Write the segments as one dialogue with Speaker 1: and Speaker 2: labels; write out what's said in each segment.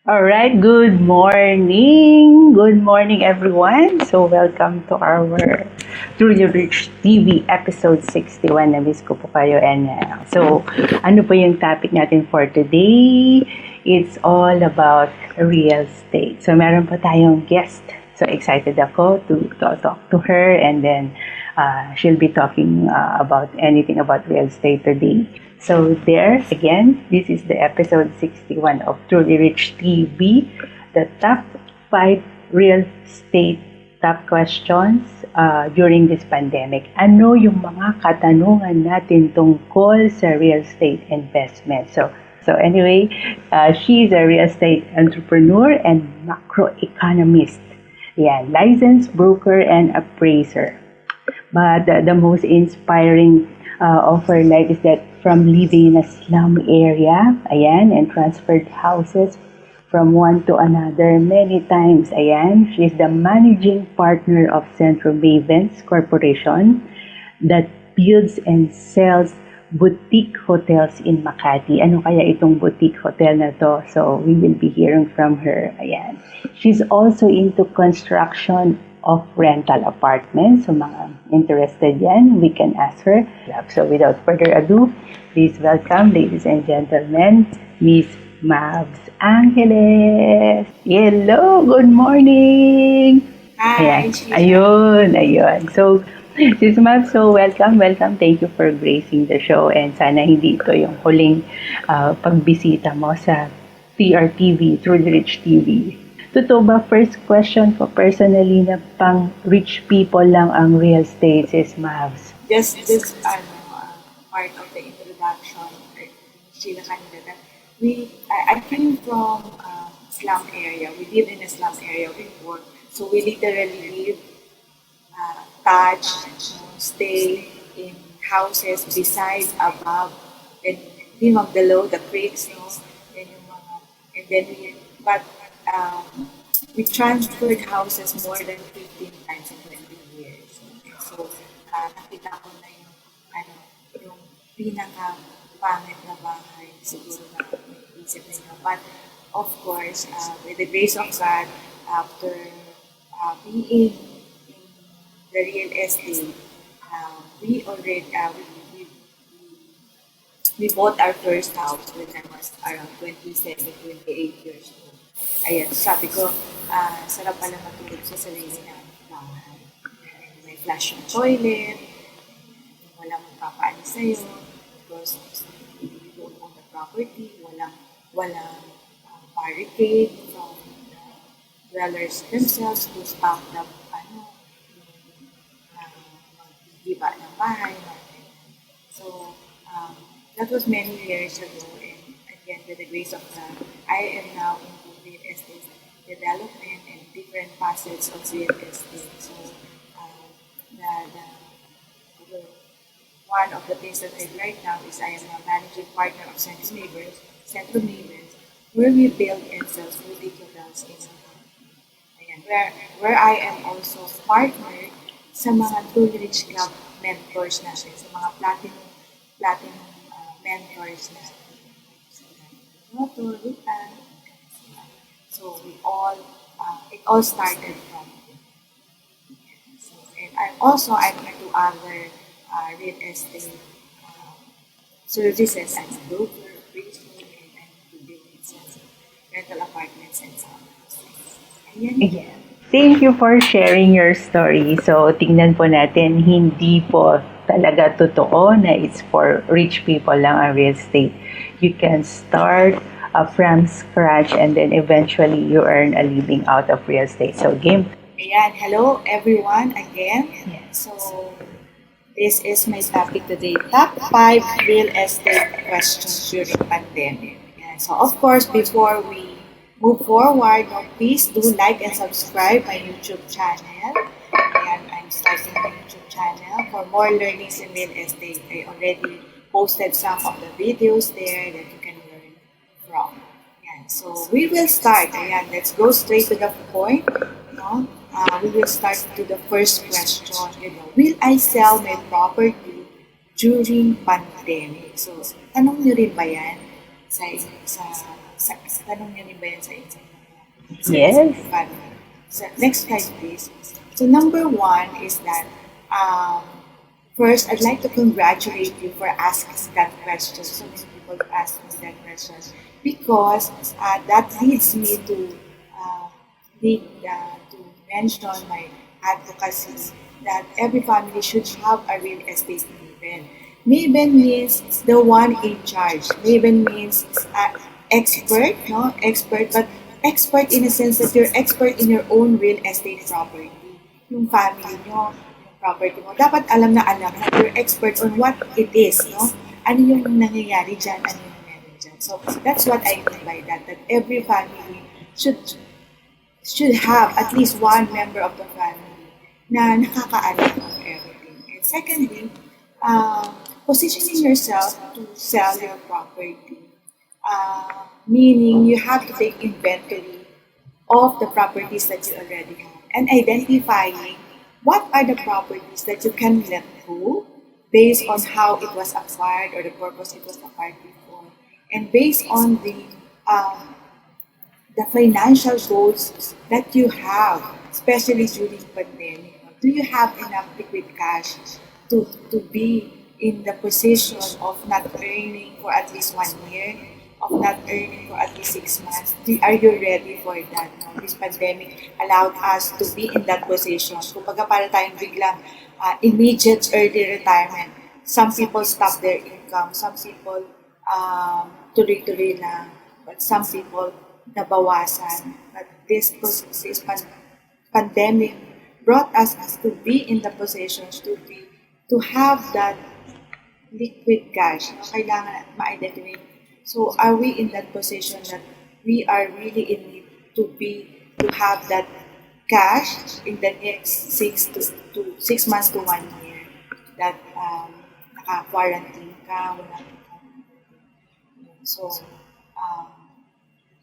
Speaker 1: All right, good morning. Good morning, everyone. So, welcome to our Truly Rich TV episode 61. Na-miss ko po kayo. Ano po yung topic natin for today? It's all about real estate. So, meron po tayong guest. So, excited ako to talk to her, and then she'll be talking about anything about real estate today. So there, again, this is the episode 61 of Truly Rich TV, the top 5 real estate top questions during this pandemic. Ano yung mga katanungan natin tungkol sa real estate investment? So anyway, she is a real estate entrepreneur and macroeconomist. Yeah, licensed broker and appraiser. But the most inspiring of her life is that from living in a slum area, ayan, and transferred houses from one to another many times, ayan. She is the managing partner of Centro Mavens Corporation that builds and sells boutique hotels in Makati. Ano kaya itong boutique hotel na to? So, we will be hearing from her, ayan. She's also into construction of rental apartments. So, mga interested yan, we can ask her. So, without further ado, please welcome, ladies and gentlemen, Miss Maves Angeles. Hello, good morning.
Speaker 2: Hi,
Speaker 1: Ayun. So, Sis Mav, so welcome. Thank you for gracing the show, and sana hindi ito yung huling pagbisita mo sa TRTV, Truly Rich TV. Totoo ba, first question ko personally, na pang rich people lang ang real estate, Sis Mavs?
Speaker 2: just part of the introduction, Sheila kanina, that I came from slum area. We lived in a slum area before, so we literally live, touch, stay in houses beside, above, and below the creeks, then yung mga, and then we transferred houses more than 15 times in 20 years. So, nakita ko na yung, yung pinaka-pangit na bahay, siguro na isip nila. But, of course, with the grace of God, after being in the real estate, we already, we bought our first house when I was around 27, 28 years old. Ayan, sabi ko, sarap pala matulog sa sarili na bahay. May flush yung toilet, walang magpapaalis sa'yo, because you don't own the property, walang barricade from the dwellers themselves to stop the maghihiba ng bahay. So, that was many years ago, and again, with the grace of God, I am now into real estate development and different facets of real estate. So, one of the things that I do right now is I am a managing partner of Centro Mavens, where we build and sell boutique hotels in Makati. Where I am also partnered sa mga Truly Rich Club mentors natin, sa mga platinum mentors natin. So it all started from so, and I'm into other real estate services. I'm a broker, appraiser, and I'm into building rental apartments and so on.
Speaker 1: Yeah. Thank you for sharing your story. So, tingnan po natin, hindi po talaga totoo na it's for rich people lang ang real estate. You can start from scratch, and then eventually you earn a living out of real estate. So, game.
Speaker 2: Ayan, hello everyone again.
Speaker 1: Yes.
Speaker 2: So, this is my topic today, top 5 real estate questions during pandemic. Ayan. So, of course, before we move forward, please do like and subscribe my YouTube channel. Ayan, I'm starting my YouTube channel for more learnings in real estate. I already posted some of the videos there that you can learn from. Ayan, so we will start. Ayan, let's go straight to the point. We will start to the first question. Will I sell my property during pandemic? So, tanong nyo rin ba yan sa tanong niyo rin ba yan sa inyo?
Speaker 1: Yes.
Speaker 2: So, next slide, please. So, number one is that, first, I'd like to congratulate you for asking that question. So many people ask me that question because that leads me to to mention my advocacy that every family should have a real estate maven. Maven means the one in charge. Maven means expert, no? Expert, but expert in a sense that you're expert in your own real estate property. Yung family nyo, yung property mo, dapat alam na you're expert on what it is, no? Ano yung nangyayari dyan, ano yung meron dyan. So, that's what I mean by that every family should have at least one member of the family na nakakaalam of everything. And secondly, positioning yourself to sell your property. Meaning you have to take inventory of the properties that you already have and identifying what are the properties that you can let go based on how it was acquired or the purpose it was acquired before, and based on the financial goals that you have, especially during pandemic. Do you have enough liquid cash to be in the position of not earning for at least 1 year, of not earning for at least 6 months? Are you ready for that? No? This pandemic allowed us to be in that position. Kumbaga para tayong biglang immediate early retirement. Some people stop their income. Some people tuloy-tuloy lang. But some people nabawasan. But this pandemic brought us to be in the positions to have that liquid cash. Kailangan ma-identify. So are we in that position that we are really in need to have that cash in the next 6 months to 1 year that naka-quarantine ka, wala ka. So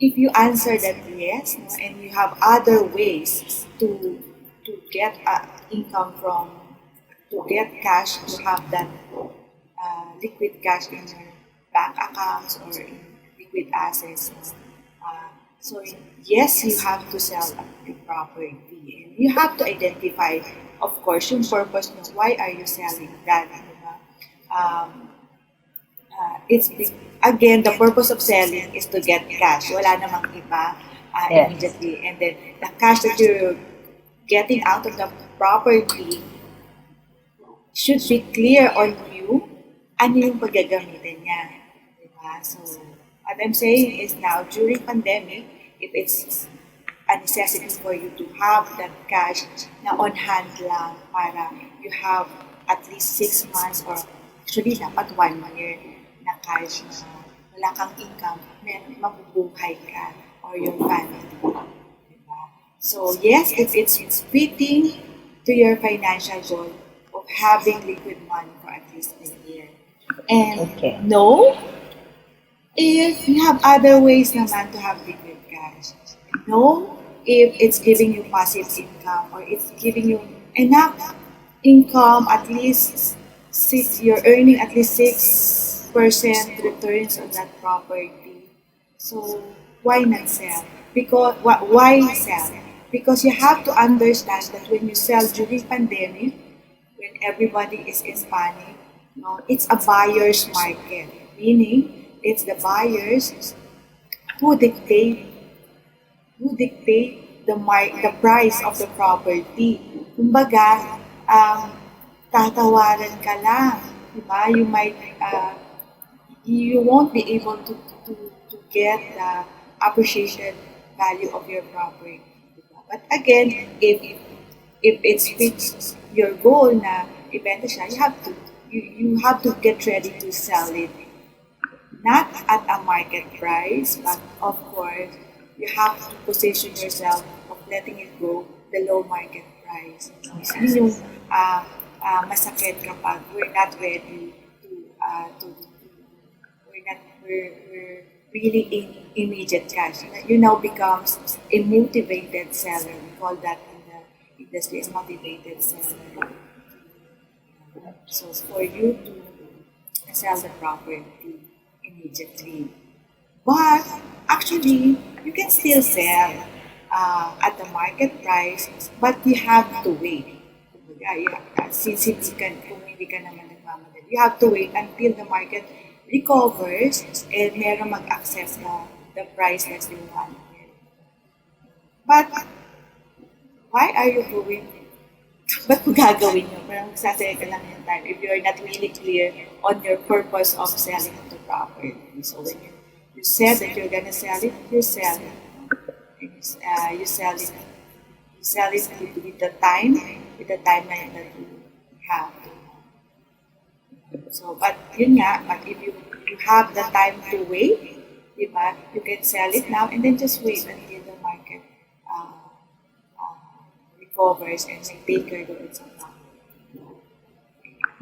Speaker 2: if you answer that yes, no, and you have other ways to get income from, to get cash, to have that liquid cash in your bank accounts or in liquid assets. So yes, you have to sell the property. And you have to identify, of course, yung purpose nyo. Why are you selling that? Again, the purpose of selling is to get cash. Wala namang iba immediately. And then the cash that you're getting out of the property should be clear on you ano yung paggagamitin niya. Diba? So, what I'm saying is now, during pandemic, if it's a necessity for you to have that cash na on hand lang para you have at least 6 months or actually dapat 1 year na cash na wala kang income, mabubuhay ka or your family. Diba? So yes, if it's fitting to your financial goal of having liquid money for at least a year. And no, if you have other ways naman to have liquid cash. No, if it's giving you passive income or it's giving you enough income, at least you're earning at least 6% returns on that property. So why not sell? Because why sell? Because you have to understand that when you sell during pandemic, when everybody is in panic, no, it's a buyer's market. Meaning, it's the buyers who dictate the price of the property. Kumbaga, tatawaran ka lang, diba? You won't be able to get the appreciation value of your property. Diba? But again, if it's fixed your goal na ibenta siya, you have to get ready to sell it. Not at a market price, but of course, you have to position yourself of letting it go below market price. Yun yung masakit kapag we're not ready we're really in immediate cash. You now becomes a motivated seller. We call that in the industry a motivated seller. So for you to sell the property immediately. But actually, you can still sell at the market price, but you have to wait. Since kung hindi ka naman nagmamadali, you have to wait until the market recovers and meron mag-accept na the price that you want. But, why are you doing it? Ba't mo gagawin yun? Parang magsasaya ka lang yung time if you're not really clear on your purpose of selling the property. So when you said that you're gonna sell it, you sell it. You sell it. You sell it with the timeline that you have. So, but yun nga, but if you have the time to wait, diba, you can sell it now and then just wait until the market recovers and may taker doon sa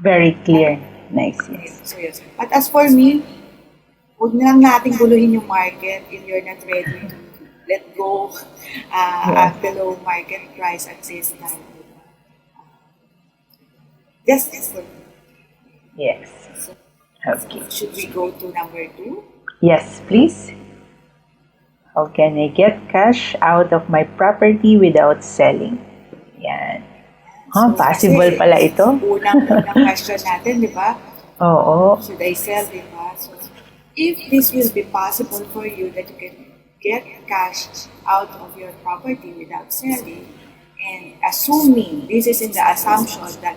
Speaker 1: Very clear. Nice, yes.
Speaker 2: So, yes. But as for me, huwag na lang natin guluhin yung market if you're not ready to let go below market price at this time. Just for me.
Speaker 1: Yes. Okay.
Speaker 2: Should we go to number 2?
Speaker 1: Yes, please. How can I get cash out of my property without selling? Yan. Possible pala ito?
Speaker 2: Unang question natin, di ba?
Speaker 1: Oo.
Speaker 2: Should I sell, di ba? So, if this will be possible for you that you can get cash out of your property without selling, and assuming, this is in the assumption that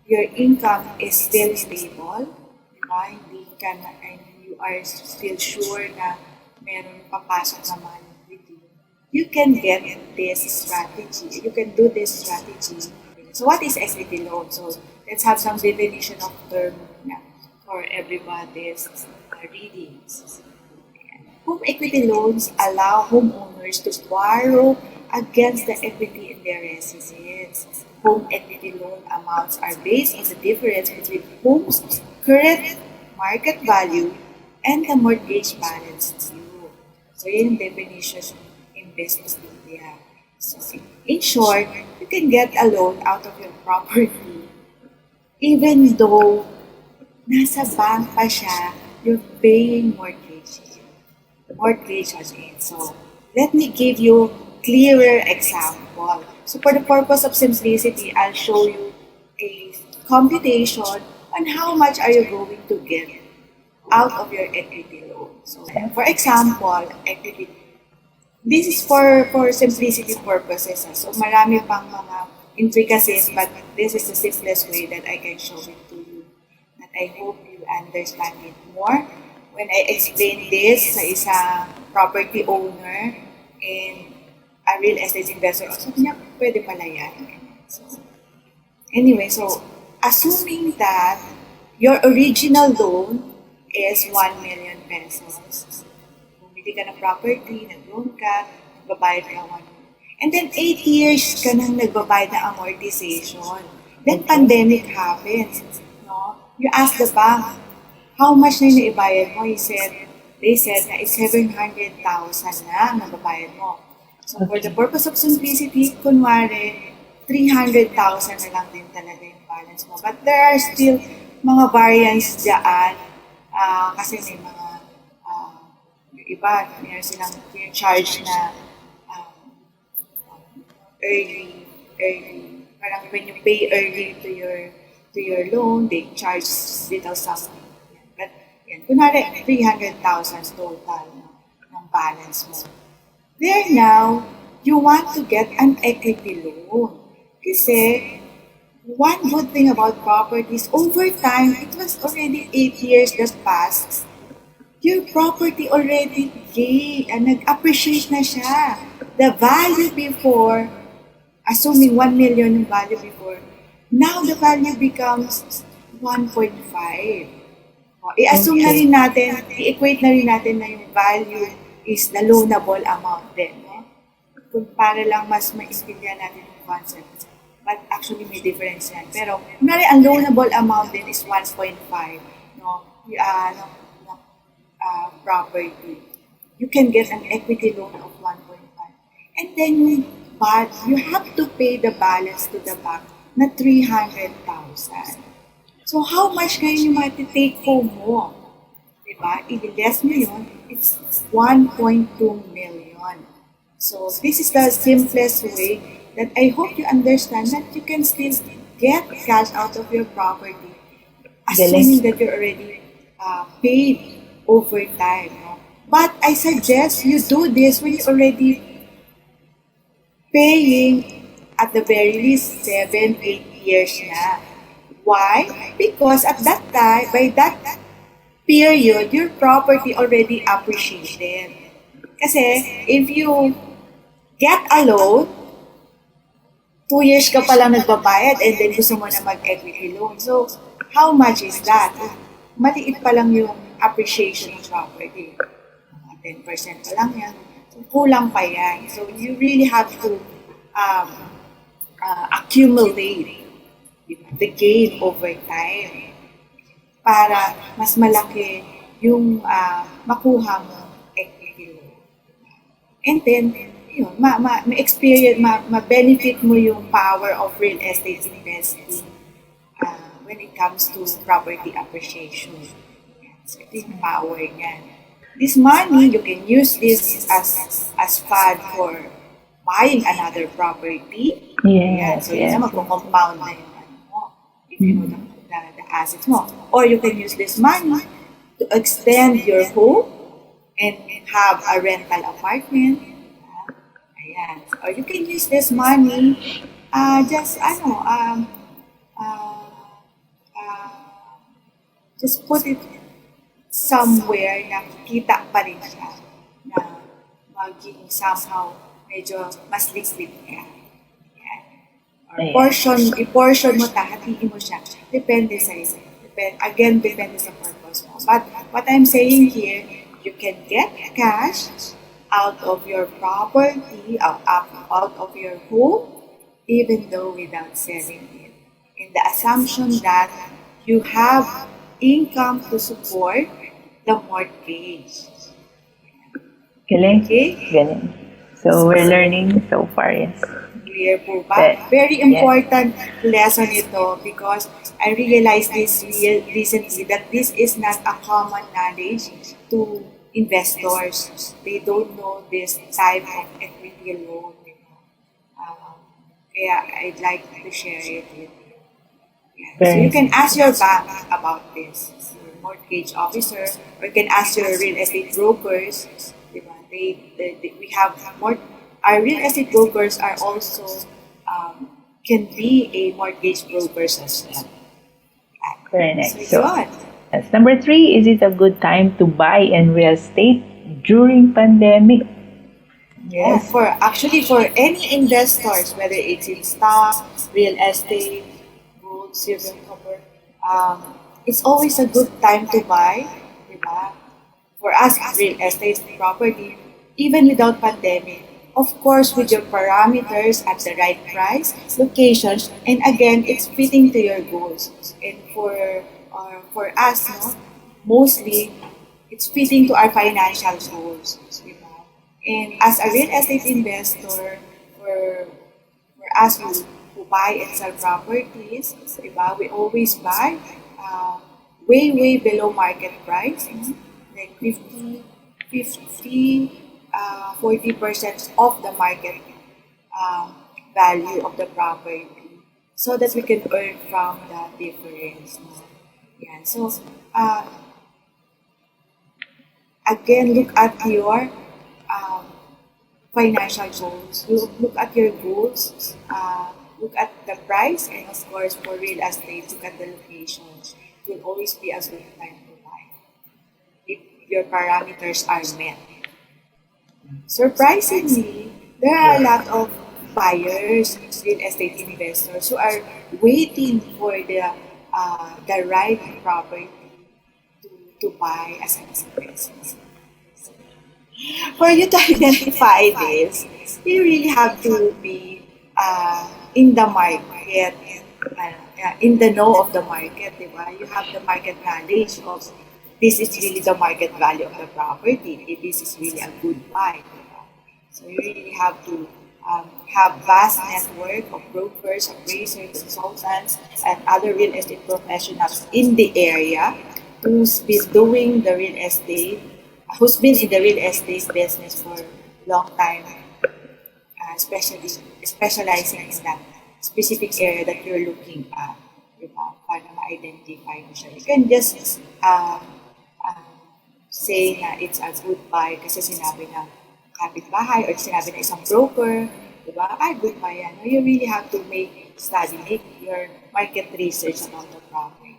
Speaker 2: your income is still stable, di ba? Hindi ka na, and you are still sure na meron papasok na money with you, you can get this strategy. You can do this strategy. So what is equity loan? So let's have some definition of term for everybody's readings. Home equity loans allow homeowners to borrow against the equity in their residence. Home equity loan amounts are based on the difference between home's current market value and the mortgage balance due. So, yun yung definition ng investment media. So, in short, you can get a loan out of your property even though nasa bank pa siya, you're paying mortgage on it. So, let me give you clearer example. So, for the purpose of simplicity, I'll show you a computation on how much are you going to get out of your equity loan. So, for example, equity. This is for simplicity purposes. So, marami pang mga intricacies, but this is the simplest way that I can show it to you. That I hope you understand it more. When I explain this sa isang property owner and a real estate investor, sabi niya, pwede pala yan. So, anyway, so, assuming that your original loan is 1 million pesos. Bumili ka ng property, nag-loan ka, nagbabayad ka 1 million. And then 8 years ka nang nagbabayad ng amortization. Then pandemic happens. No? You ask the bank, how much na yung naibayad mo? They said na it's 700,000 na nababayad mo. So for the purpose of simplicity, kunwari, 300,000 na lang din talaga yung balance mo. But there are still mga variants dyan. Kasi may mga yung iba, meron silang charge na early, parang when you pay early to your loan, they charge little something. But yan, kunwari 300,000 total ng balance mo. There now, you want to get an equity loan. Kasi one good thing about properties, over time, it was already 8 years that passed. Your property already nag-appreciate na siya. The value before, assuming 1 million yung value before, now the value becomes 1.5. I-assume na rin natin, i-equate na rin natin na yung value is the loanable amount din. No? Kung para lang mas maintindihan natin yung concept. But actually may difference yan. Pero, kunwari, ang loanable amount din is 1.5. No? Property. You can get an equity loan of 1.5. And then, but you have to pay the balance to the bank na 300,000. So, how much kayo yung matitake home mo? diba? I-less mo yun, it's 1.2 million. So this is the simplest way that I hope you understand that you can still get cash out of your property, assuming
Speaker 1: Galing.
Speaker 2: that you're already paid over time. No? But I suggest you do this when you're already paying at the very least 7, 8 years na. Why? Because at that time, by that period, your property already appreciated. Kasi if you get a loan, 2 years ka pa lang nagbabayad and then gusto mo na mag-equity loan. So, how much is that? Maliit pa lang yung appreciation ng property. 10% pa lang yan. So, kulang pa yan. So, you really have to accumulate the gain over time para mas malaki yung makuha mo equity loan. And then, yun, ma-experience, ma-benefit mo yung power of real estate investing when it comes to property appreciation. So, ito yung power niyan. This money, you can use this as fund for buying another property.
Speaker 1: Yes,
Speaker 2: So, yun na magko-compound na yung ano mo, if you know the assets mo. Or you can use this money to extend your home and have a rental apartment. Ayan. Or you can use this money just put it somewhere na kita pa rin siya na maging somehow medyo mas liquid ka. Ayan. Or i-portion mo hatiin mo siya. Depende sa iyo. Depende sa purpose mo. But what I'm saying here, you can get cash out of your property, out of your home, even though without selling it. In the assumption that you have income to support the mortgage.
Speaker 1: Galing.
Speaker 2: Okay?
Speaker 1: Galing. So, we're learning so far, yes.
Speaker 2: Clear po ba? Very important lesson ito because I realized this recently that this is not a common knowledge to investors. They don't know this type of equity loan. Kaya I'd like to share it with you. So you can ask your bank about this, your mortgage officer, or you can ask your real estate brokers. Diba? We have our real estate brokers are also can be a mortgage brokers as well.
Speaker 1: Very nice.
Speaker 2: So,
Speaker 1: Yes. Number 3, is it a good time to buy in real estate during pandemic?
Speaker 2: yes, for any investors, whether it's in stock, real estate, gold, silver, copper, it's always a good time to buy, diba? For us, real estate property, even without pandemic. Of course, with your parameters at the right price, locations, and again, it's fitting to your goals. And for us, no, mostly, it's fitting to our financial goals. Diba? And as a real estate investor, for us who buy and sell properties, diba, we always buy way below market price, like 40% of the market value of the property, so that we can earn from the difference. Yeah. So again, look at your financial goals. Look at your goals. Look at the price, and of course, for real estate, look at the locations. It will always be a good time to buy if your parameters are met. Surprisingly, there are a lot of buyers, real estate investors, who are waiting for the right property to buy as an investment. For you to identify this, you really have to be in the market, in the know of the market, diba? You have the market knowledge of this is really the market value of the property, if this is really a good buy. Diba? So you really have to have vast network of brokers, appraisers, consultants, and other real estate professionals in the area who's been doing the real estate, who's been in the real estate business for a long time, especially specializing in that specific area that you're looking at, diba? Para ma-identify mo siya. You can just uh, say na it's a good buy kasi sinabi ng kapitbahay or sinabi ng isang broker, diba? Ay, good buy yan. No, you really have to make your market research about the property.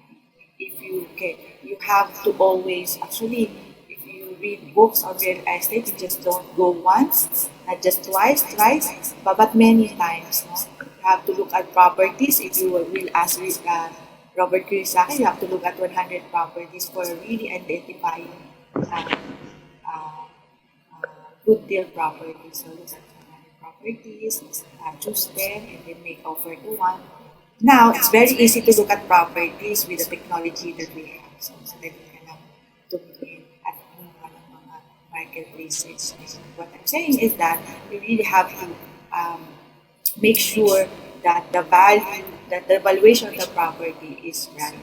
Speaker 2: If you can, you have to always, actually, if you read books on real estate, you just don't go once, not just twice, but many times. No? You have to look at properties. If you will ask Robert Kiyosaki, you have to look at 100 properties for really identifying uh, uh, good deal properties. So look at 100 properties, choose them, and then make offer to one. Now, it's very easy to look at properties with the technology that we have. So that we can tumingin at mga market research. What I'm saying is that we really have to make sure that the valuation of the property is right.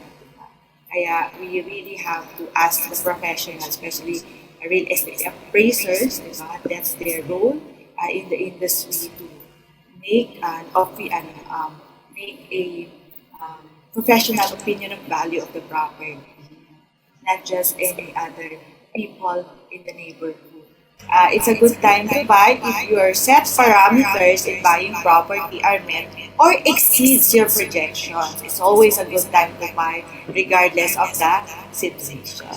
Speaker 2: Kaya we really have to ask the professionals, especially real estate appraisers, diba? That's their role in the industry to make make a professional opinion of value of the property, not just any other people in the neighborhood. It's a good time to buy if your set parameters in buying property are met or exceeds your projections. It's always a good time to buy regardless of the situation.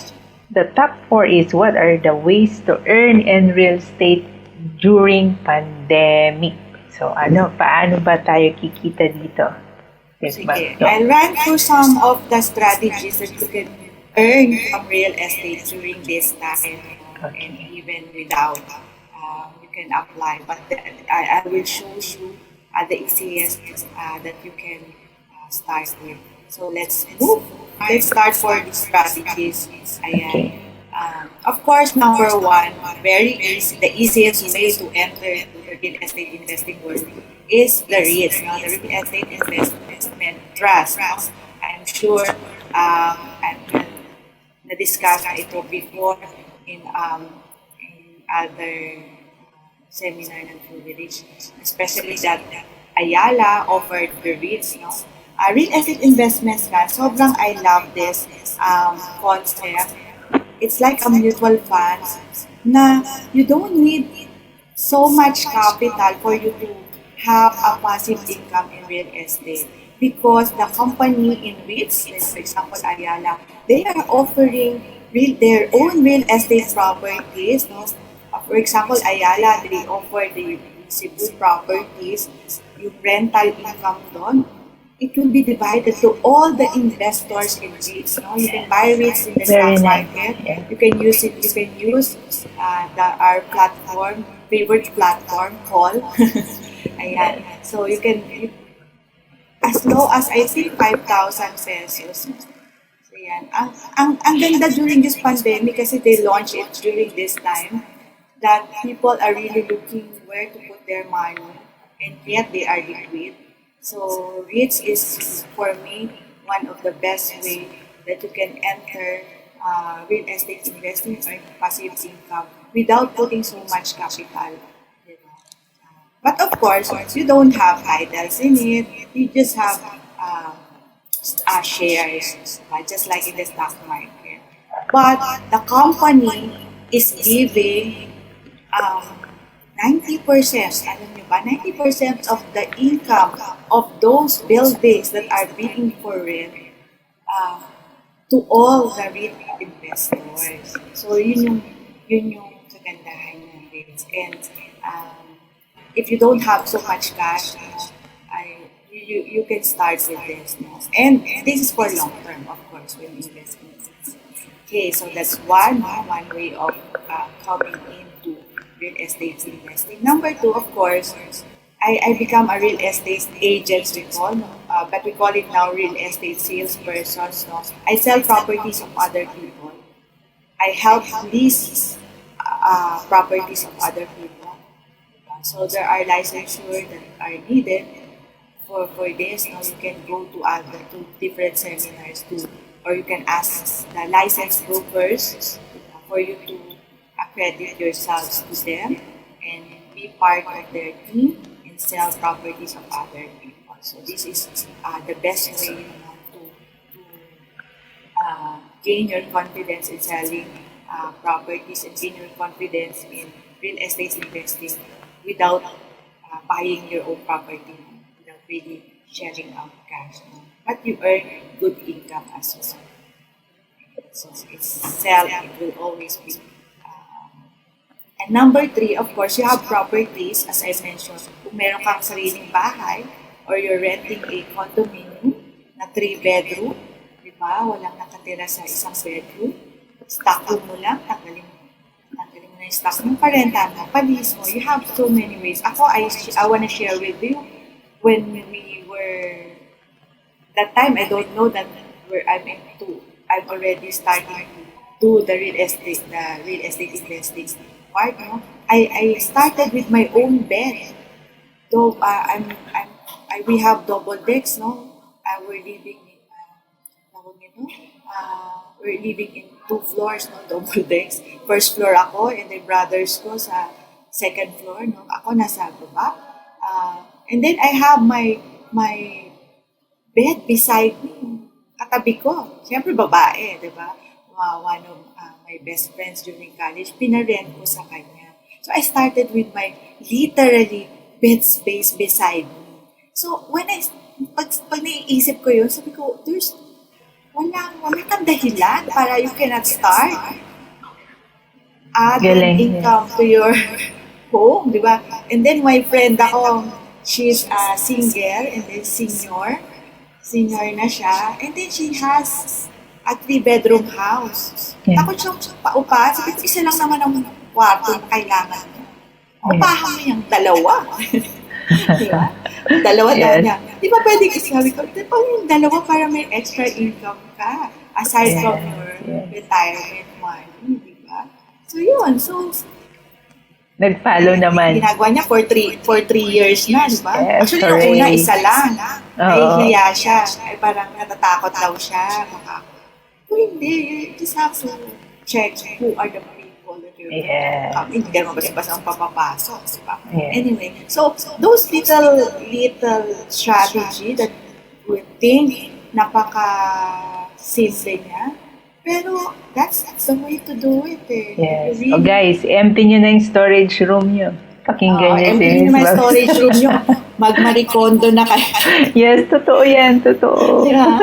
Speaker 1: The top 4 is what are the ways to earn in real estate during pandemic? So paano ba tayo kikita dito?
Speaker 2: Sige, I'll run through some of the strategies that you can earn from real estate during this time, and even without, you can apply. But I will show you the easiest that you can start with. So let's move. Let's start for the strategies. Ayan. Of course, number one, very easy, the easiest way to enter the real estate investing world is the REITs, the Real Estate Investment Trust. I'm sure na-discuss na ito before in other seminar ng True Village, especially that Ayala offered the REITs. Real Estate Investment Trust, sobrang I love this concept. It's like a mutual fund na you don't need so much capital for you to have a passive income in real estate, because the company in which, like for example Ayala, they are offering their own real estate properties. For example, Ayala, they offer the Cebu properties, yung rental income doon. It will be divided to all the investors in REITs. You can buy REITs in the stock market. Yeah. You can use it. You can use our platform, favorite platform, call. Ayan. So you can, as low as I think 5,000 pesos. So yan. Ang ganda during this pandemic kasi they launched it during this time that people are really looking where to put their money, and yet they are liquid. So REITs is, for me, one of the best way that you can enter real estate investing or passive income without putting so much capital. But of course, you don't have titles in it. You just have shares, just like in the stock market. But the company is giving 90%, alam nyo ba, 90% of the income of those buildings that are being for rent to all the real investors. So yun yung kagandahan ng REITs. And if you don't have so much cash, you can start with this. And this is for long term, of course, when investing. Okay, so that's one way of coming into real estate investing. Number two, of course, I become a real estate agent, but we call it now real estate salesperson. So I sell properties of other people. I help lease properties of other people. So there are licensure that are needed for this. Now you can go to different seminars to or you can ask the licensed brokers for you to accredit yourselves to them and be part of their team and sell properties of other people. So this is the best way to gain your confidence in selling properties and gain your confidence in real estate investing without buying your own property, without really sharing out cash. But you earn good income as well. So it's sell, it will always be. And number 3, of course, you have properties, as I mentioned, kung meron kang sariling bahay or you're renting a condominium na 3-bedroom, di ba? Walang nakatira sa isang bedroom. Stock room mo lang, tanggalin mo na yung stock mo, parenta mo, palis mo. You have so many ways. Ako, I want to share with you when we were, that time, I don't know that I'm already starting to do the real estate investing part. No? I started with my own bed. Though we have double decks, no? We're living in 2 floors, no? Double decks. First floor ako, and then brothers ko sa second floor, no? Ako nasa baba. And then I have my bed beside me. Katabi ko. Siyempre babae, di ba? One of my best friends during college, pinarent ko sa kanya. So I started with my literally bed space beside me. So when pag naiisip ko yun, sabi ko, wala kang dahilan para you cannot start adding income to your home, di ba? And then my friend ako, she's single and then senior na siya. And then she has a 3-bedroom house.
Speaker 1: Yeah.
Speaker 2: Takot siyang paupa. Sabi ko, isa lang naman ang kwarto na kailangan mo. Upahan mo yung 2. Diba? 2 daw niya. Di ba pwede sabi ko, di ba yung 2 para may extra income ka aside from your retirement money, di ba? So yun. So,
Speaker 1: nag-follow naman.
Speaker 2: Ginagawa niya for 3 years na, di ba?
Speaker 1: Yes,
Speaker 2: Actually, yung una, isa lang. Nahihiya siya. Ay, parang natatakot daw siya. Kung hindi, you just have to check who are the people that you're hindi ka naman basta ang papapasok, di ba? Anyway, so those little strategy that we think napaka-simple niya, pero that's the way to do it.
Speaker 1: Yes. Really, guys, empty nyo na yung storage room nyo. Pakinggan nyo
Speaker 2: empty nyo na yung storage room nyo. Mag-maricondo na kayo.
Speaker 1: Yes, totoo yan. Totoo.
Speaker 2: Yeah.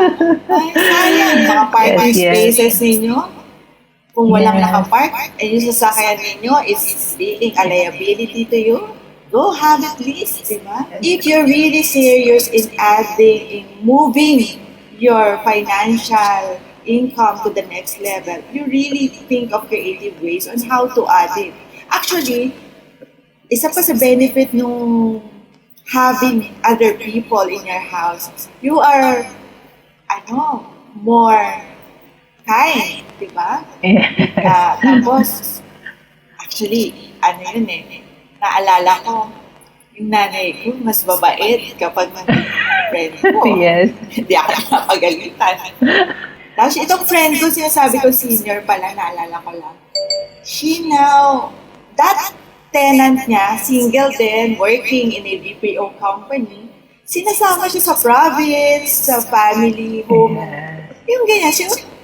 Speaker 2: Ay, sayang. Mga parking spaces ninyo. Kung walang nakapark, and yung sasakyan ninyo is being a liability to you, go have it least, di ba? If you're really serious in moving your financial income to the next level, you really think of creative ways on how to add it. Actually, isa pa sa benefit nung having other people in your house, you are, more kind, di ba? Tapos, actually, naalala ko, yung nanay ko, mas babait kapag friend ko.
Speaker 1: Yes.
Speaker 2: Hindi ako napagalitan. Tapos itong friend ko, sinasabi ko senior pala, naalala ko lang. That tenant niya, single din, working in a BPO company, sinasama siya sa province, sa family, home. Yung ganyan,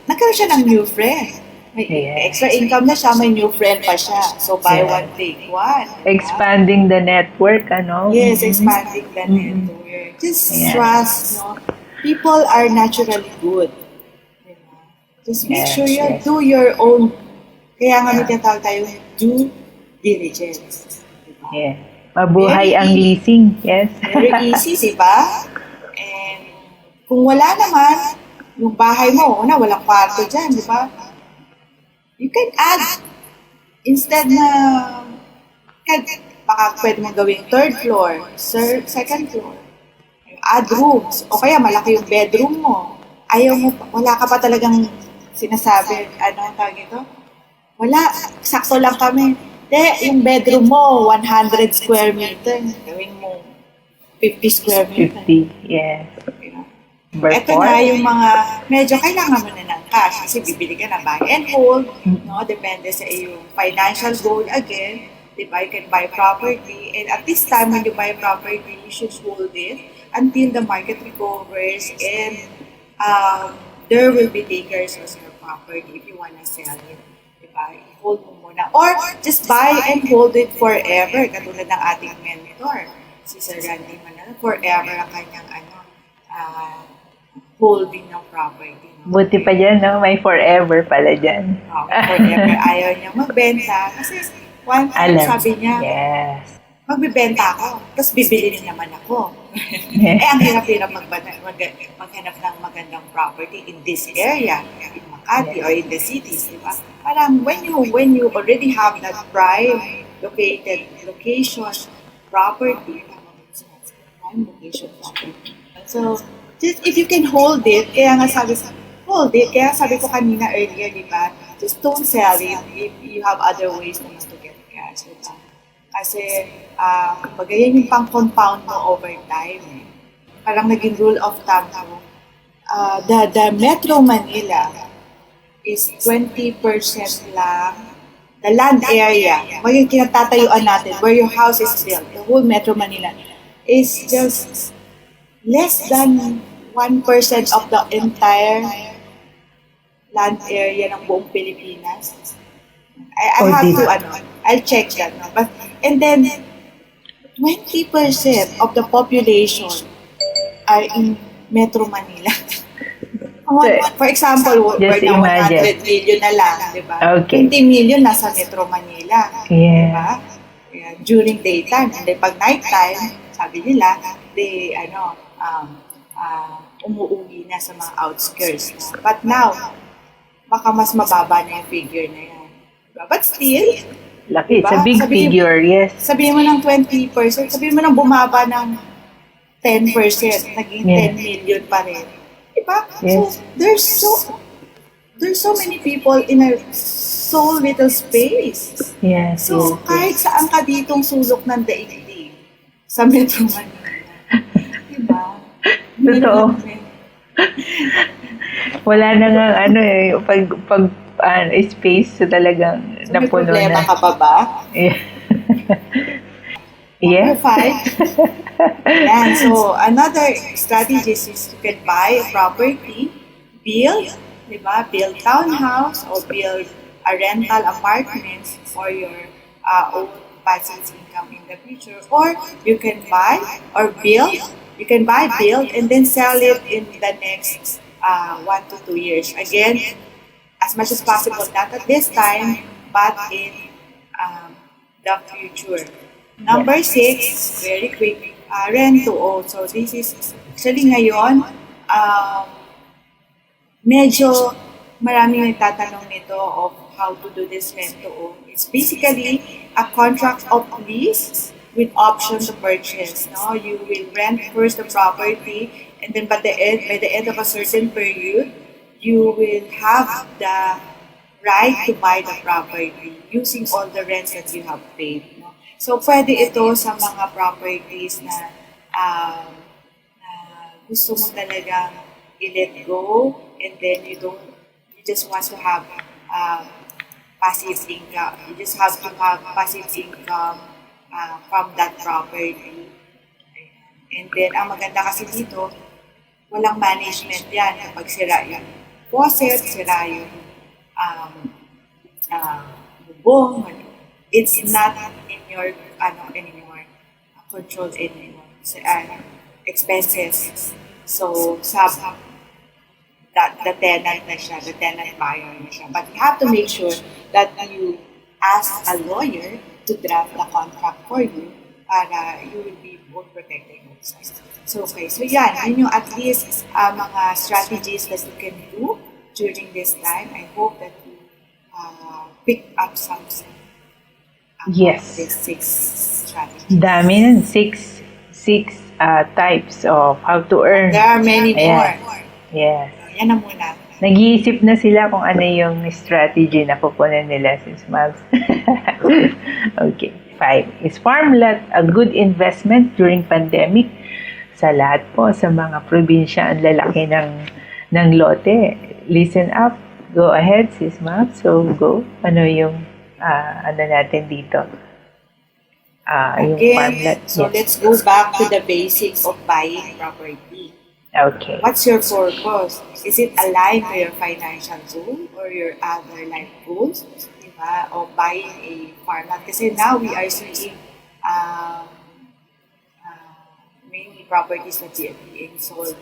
Speaker 2: nagkaroon siya ng new friend. May extra income na siya, may new friend pa siya. So, buy one, take one.
Speaker 1: Expanding the network,
Speaker 2: Yes, expanding the network. Just trust, people are naturally good. Just make sure you do your own. Kaya nga may tinatawag tayo, due diligence. Diba?
Speaker 1: Yeah. Mabuhay ang leasing. Yes.
Speaker 2: Very easy, diba? And kung wala naman, yung bahay mo, walang kwarto dyan, diba? You can add, instead na, baka pwede mong gawing 3rd floor, 2nd floor. Add rooms. O kaya malaki yung bedroom mo. Wala ka pa talagang sinasabi, tawag ito? Wala, sakto lang kami. Yung bedroom mo, 100 square meter. Gawin mo 50 square meter.
Speaker 1: 50, yes. Number
Speaker 2: Ito
Speaker 1: 4.
Speaker 2: na yung mga medyo kailangan mo na ng cash kasi bibili ka na buy and hold, no? Depende sa iyong financial goal again. Diba? You can buy property and at this time when you buy property, you should hold it until the market recovers and there will be takers of your property if you wanna sell it. Diba? Hold mo muna. Or just buy and hold it forever. Katulad ng ating mentor, si Sir Randy Manalo, forever ang kanyang holding ng property. No?
Speaker 1: Buti pa dyan, no? May forever pala dyan.
Speaker 2: Forever. Ayaw niya magbenta. Kasi one time sabi niya,
Speaker 1: yes,
Speaker 2: magbibenta ako, tapos bibili naman ako. Ang hirap-hirap maghanap ng magandang property in this area, in Makati or in the cities, di ba? Parang when you already have that prime location property, prime location property. So, just if you can hold it, kaya sabi ko kanina earlier, di ba? Just don't sell it if you have other ways naman to get cash, di ba? Kasi, kumbaga yan yung pang-compound mo over time. Parang naging rule of thumb ko. The Metro Manila is 20% lang. The land area, yung kinatatayuan natin, where your house is built, the whole Metro Manila, is just less than 1% of the entire land area ng buong Pilipinas. I have to, I'll check that. No? But, and then, 20% of the population are in Metro Manila. For example, we're now 100 million na lang, di ba?
Speaker 1: Okay.
Speaker 2: 20 million nasa Metro Manila.
Speaker 1: Yeah.
Speaker 2: Di ba? During daytime. And then pag nighttime, sabi nila, umuuwi na sa mga outskirts. No? But now, baka mas mababa na yung figure na yan. But still,
Speaker 1: laki, diba? It's a big figure, yes.
Speaker 2: Sabihin mo ng 20%, sabihin mo ng bumaba ng 10%, naging 10 million pa rin. Diba?
Speaker 1: Yes.
Speaker 2: So, there's so many people in a so little space.
Speaker 1: Yes.
Speaker 2: So, kahit saan ka ditong sulok ng daigdig, sa Metro Manila. Diba?
Speaker 1: Totoo. Wala na nga, pag space, so talagang
Speaker 2: so,
Speaker 1: napuno
Speaker 2: na. May problema ka pa ba?
Speaker 1: Yeah. Yes.
Speaker 2: Yan. So, another strategy is you can buy a property, build, diba? Build townhouse or build a rental apartments for your own passive income in the future. Or you can buy or build, build, and then sell it in the next 1 to 2 years. Again, as much as possible, not at this time, but in the future. Number 6, very quick, rent to own. So this is, actually ngayon, medyo maraming nagtatanong nito of how to do this rent to own. It's basically a contract of lease with option to purchase. No, you will rent first the property, and then by the end of a certain period, you will have the right to buy the property using all the rents that you have paid. No? So, pwede ito sa mga properties na gusto mo talagang i-let go, and then you just want to have passive income. You just have to have passive income from that property. And then, ang maganda kasi dito, walang management yan kapag sira yung faucet, sira yung bubong. It's not in your anymore control anymore. Expenses. So, the tenant na siya, the tenant buyer na siya. But you have to make sure that you ask a lawyer to draft the contract for you para you will be both protected both sides. So, okay. So, yun yung at least mga strategies that you can do during this time. I hope that you pick up something.
Speaker 1: Yes.
Speaker 2: These 6 strategies.
Speaker 1: Dami nun. 6 types of how to earn.
Speaker 2: There are many more.
Speaker 1: Yes.
Speaker 2: Yan na muna.
Speaker 1: Nag-iisip na sila kung ano yung strategy na pupunan nila since Maves. Okay. 5. Is farmland a good investment during pandemic? sa lahat po, sa mga probinsya, ang lalaki ng lote. Listen up. Go ahead, sis Ma'am. So, go. Ano yung, ano natin dito? Yung farmland.
Speaker 2: Again, so
Speaker 1: Yes.
Speaker 2: let's go back to the basics of buying property.
Speaker 1: Okay.
Speaker 2: What's your purpose? Is it aligned to your financial goal or your other life goals? Diba? Of buying a farmland. Kasi now we are seeing um, many properties that are being sold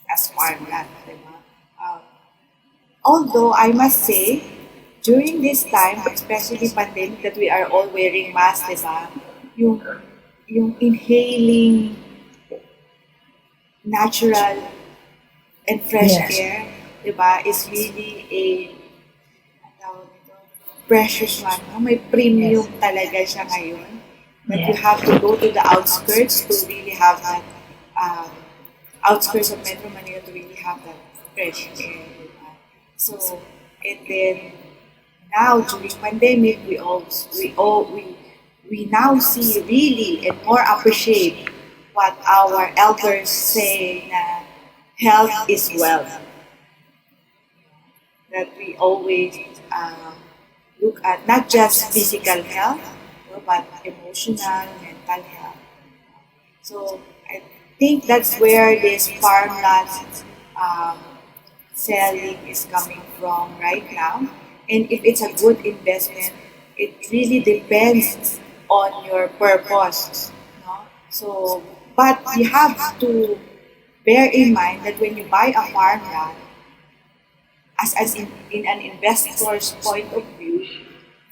Speaker 2: as farmland. Diba? Although I must say, during this time, especially pandemic that we are all wearing masks, diba? Yung inhaling natural and fresh
Speaker 1: Yes.
Speaker 2: air, diba, is really a ano tawag nito, precious one. No? May premium talaga siya ngayon. That you
Speaker 1: Yes.
Speaker 2: have to go to the outskirts to really have that outskirts of Metro Manila to really have that fresh air. Diba? So, and then now during pandemic, we now see really and more appreciate what our elders say na health is wealth. That we always look at not just physical health, no, but emotional, mental health. So I think that's where this farmland um, selling is coming from right now. And if it's a good investment, it really depends on your purpose. No? So, but you have to bear in mind that when you buy a farmland, as in an investor's point of view,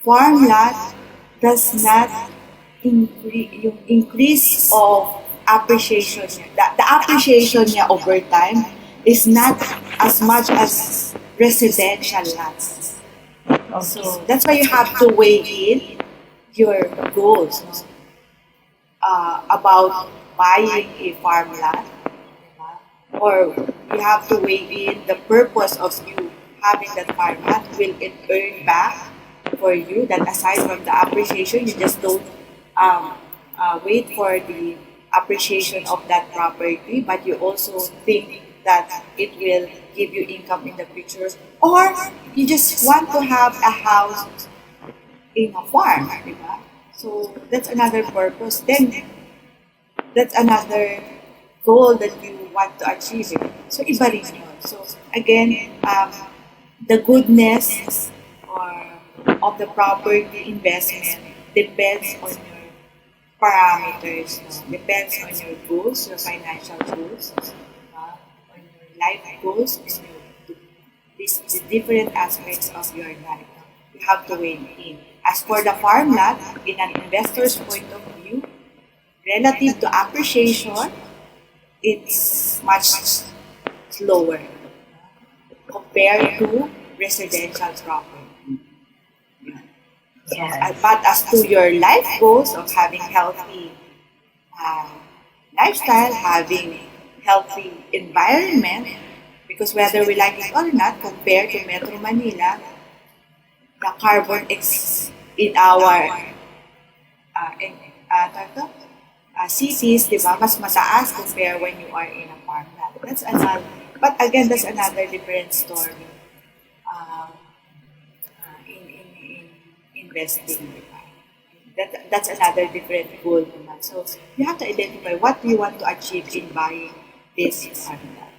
Speaker 2: farmland does not yung increase of appreciation niya. The appreciation niya over time is not as much as residential lands. So that's why you have to weigh in your goals, no? About buying a farmland, diba? Or you have to weigh in the purpose of you having that farmland. Will it earn back for you? That aside from the appreciation, you just don't wait for the appreciation of that property, but you also think that it will give you income in the future, or you just want to have a house in a farm, diba? So that's another purpose. Then that's another goal that you want to achieve. So iba rin yun. So again, the goodness or of the property investment depends on your parameters, no? Depends on your goals, your financial goals, on your life goals, and the different aspects of your life. No? You have to weigh in. As for the farmland, in an investor's point of view, relative to appreciation, it's much slower compared to residential property.
Speaker 1: Yes.
Speaker 2: But as to your life goals of having healthy lifestyle, having healthy environment, because whether we like it or not, compared to Metro Manila, the carbon in our cities, di ba, mas mataas compare when you are in a farmland. That's another, but again, that's another different story in investing. Di ba? That's another different goal naman. So you have to identify what you want to achieve in buying this farmland.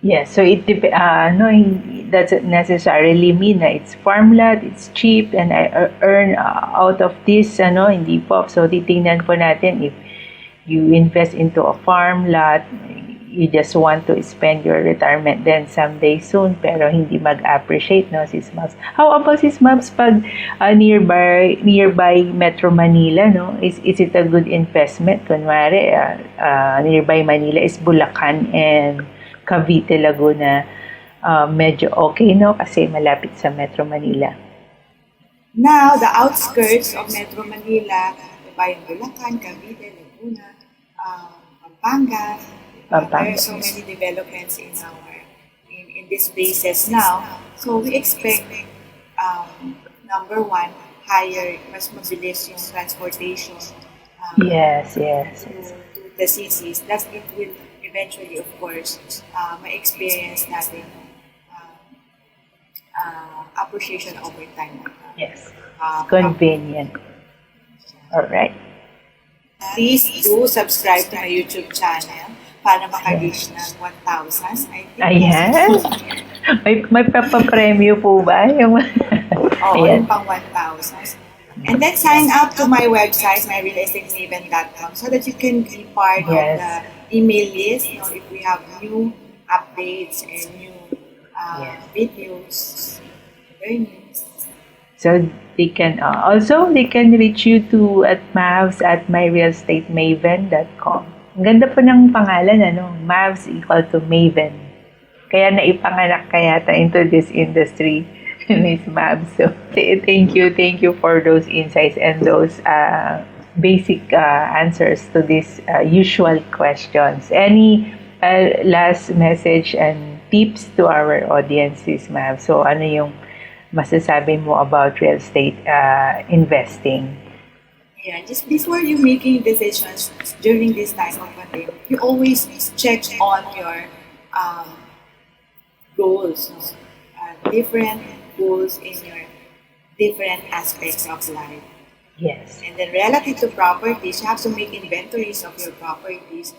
Speaker 1: Yes, so no, doesn't necessarily mean na it's farmland, it's cheap, and I earn out of this, hindi po. So, titingnan po natin if you invest into a farmland, you just want to spend your retirement then someday soon, pero hindi mag-appreciate, no, sis Mabs? How about sis Mabs pag nearby Metro Manila, no? Is it a good investment? Kunwari, nearby Manila is Bulacan and Cavite, Laguna, medyo okay, no? Kasi malapit sa Metro Manila.
Speaker 2: Now, the outskirts of Metro Manila, diba, yung Bulacan, Cavite, Laguna, Pampanga, there are so many developments in these places now. So we expect, number one, higher, mas mabilis yung transportation
Speaker 1: Yes.
Speaker 2: to the CCs, that it will eventually, of course, ma-experience natin appreciation over time.
Speaker 1: Yes.
Speaker 2: Uh,
Speaker 1: Convenient. All right.
Speaker 2: Please do subscribe to my YouTube channel para maka-reach ng 1,000. I think
Speaker 1: Ayan. May papapremyo po ba? Yung...
Speaker 2: Oo,
Speaker 1: Ayan.
Speaker 2: yung pang 1,000. And then sign up to my website, MyRealEstateMaven.com, so that you can be part of
Speaker 1: Yes.
Speaker 2: the email list. You know, if we have new updates and new
Speaker 1: Yes.
Speaker 2: videos, learnings.
Speaker 1: So they can they can reach you to at Maves at MyRealEstateMaven.com. Ang ganda po ng pangalan, Maves equal to Maven. Kaya naipanganak ka yata into this industry, Miss Maves. So thank you for those insights and those basic answers to these usual questions. Any last message and tips to our audience, Miss Maves? So ano yung masasabi mo about real estate investing?
Speaker 2: Yeah, just before you making decisions during this time of pandemic, you always check on your goals, different goals in your different aspects of life.
Speaker 1: Yes.
Speaker 2: And then relative to properties, you have to make inventories of your properties,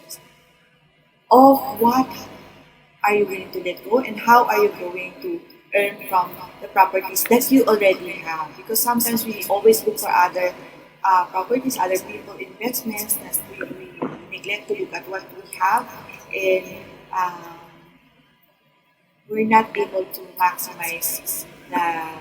Speaker 2: of what are you willing to let go and how are you going to earn from the properties that you already have. Because sometimes we always look for other properties, other people, investments, that we neglect to look at what we have, and we're not able to maximize the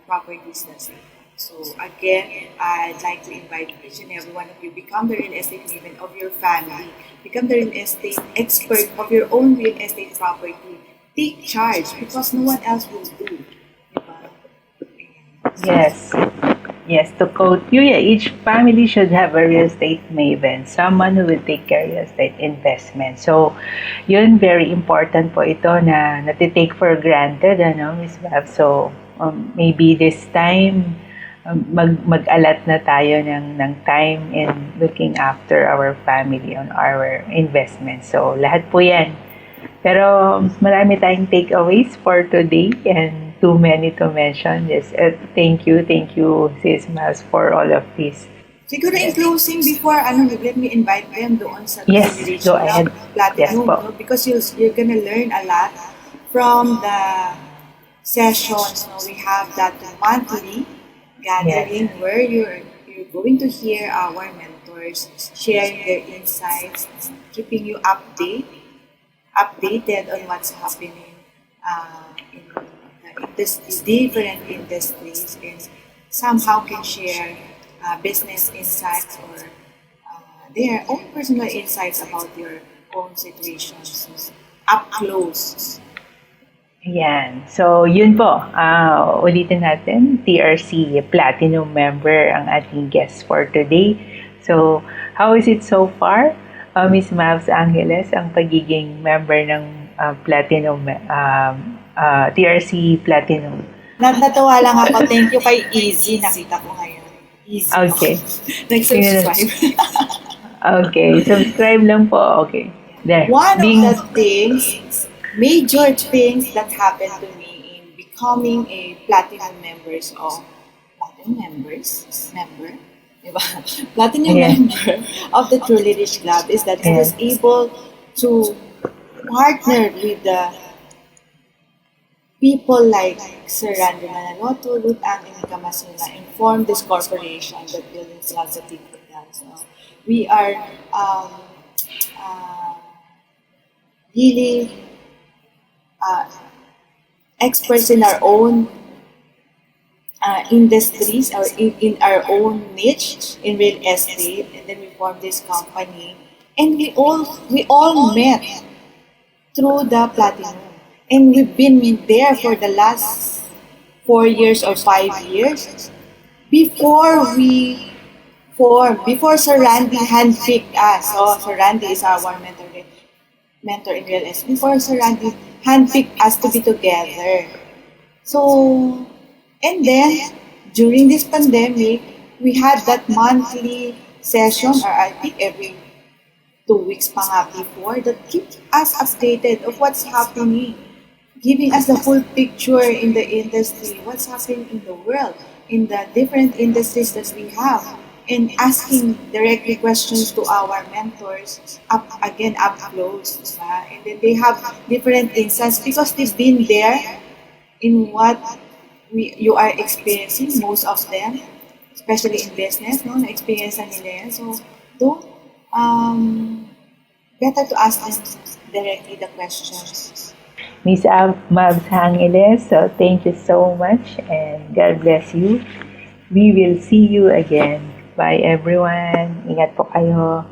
Speaker 2: properties that's there. So again, I'd like to invite each and every one of you, become the real estate maven of your family, become the real estate expert of your own real estate property. Take charge because no one else will do.
Speaker 1: Yes. Yes, to quote you, each family should have a real estate maven, someone who will take care of real estate investment. So, yun, very important po ito na natitake for granted, Miss Bab. So, maybe this time, mag-alat na tayo ng time in looking after our family on our investment. So, lahat po yan. Pero marami tayong takeaways for today and too many to mention. Yes, thank you, Sis Mas, for all of this.
Speaker 2: Siguro in closing, before let me invite them doon sa
Speaker 1: Yes, go ahead.
Speaker 2: Platinum,
Speaker 1: Yes,
Speaker 2: because you're gonna learn a lot from the sessions. We have that monthly gathering where you're going to hear our mentors sharing their insights, keeping you updated on what's happening in the different industries, and somehow can share business insights or their own personal insights about your own situations up close.
Speaker 1: Ayan. So, yun po. Ulitin natin, TRC Platinum member ang ating guest for today. So, how is it so far? Miss Maves Angeles, ang pagiging member ng Platinum, TRC Platinum.
Speaker 2: Natuwa lang ako. Thank you kay Easy. Nakita ko ngayon. Easy.
Speaker 1: Okay.
Speaker 2: Nag-subscribe.
Speaker 1: Okay. Subscribe lang po. Okay. There.
Speaker 2: One of the things, major things that happened to me in becoming a Platinum member, diba? Platinum member of the Truly Rich Club is that I was able to partner with the people like Sir Randy Manaloto, Ruth Ann, and Mika Masuna, and form this corporation that builds lots of people. So we are really experts in our own industries or in our own niche in real estate, and then we formed this company, and we all met through the Platinum, and we've been there for the last 4 years or 5 years before Sir Randy handpicked us. So Sir Randy is our mentor in real estate. Before Sir Randy handpicked us to be together. So, and then, during this pandemic, we had that monthly session, or I think every 2 weeks pa nga before, that keep us updated of what's happening, giving us the full picture in the industry, what's happening in the world, in the different industries that we have, and asking directly questions to our mentors, up close, diba? And then they have different insights because they've been there in what you are experiencing, most of them, especially in business, no, na-experience na nila yan. So, don't, better to ask them directly the questions.
Speaker 1: Miss Maves Angeles, so thank you so much and God bless you. We will see you again. Bye everyone. Ingat po kayo.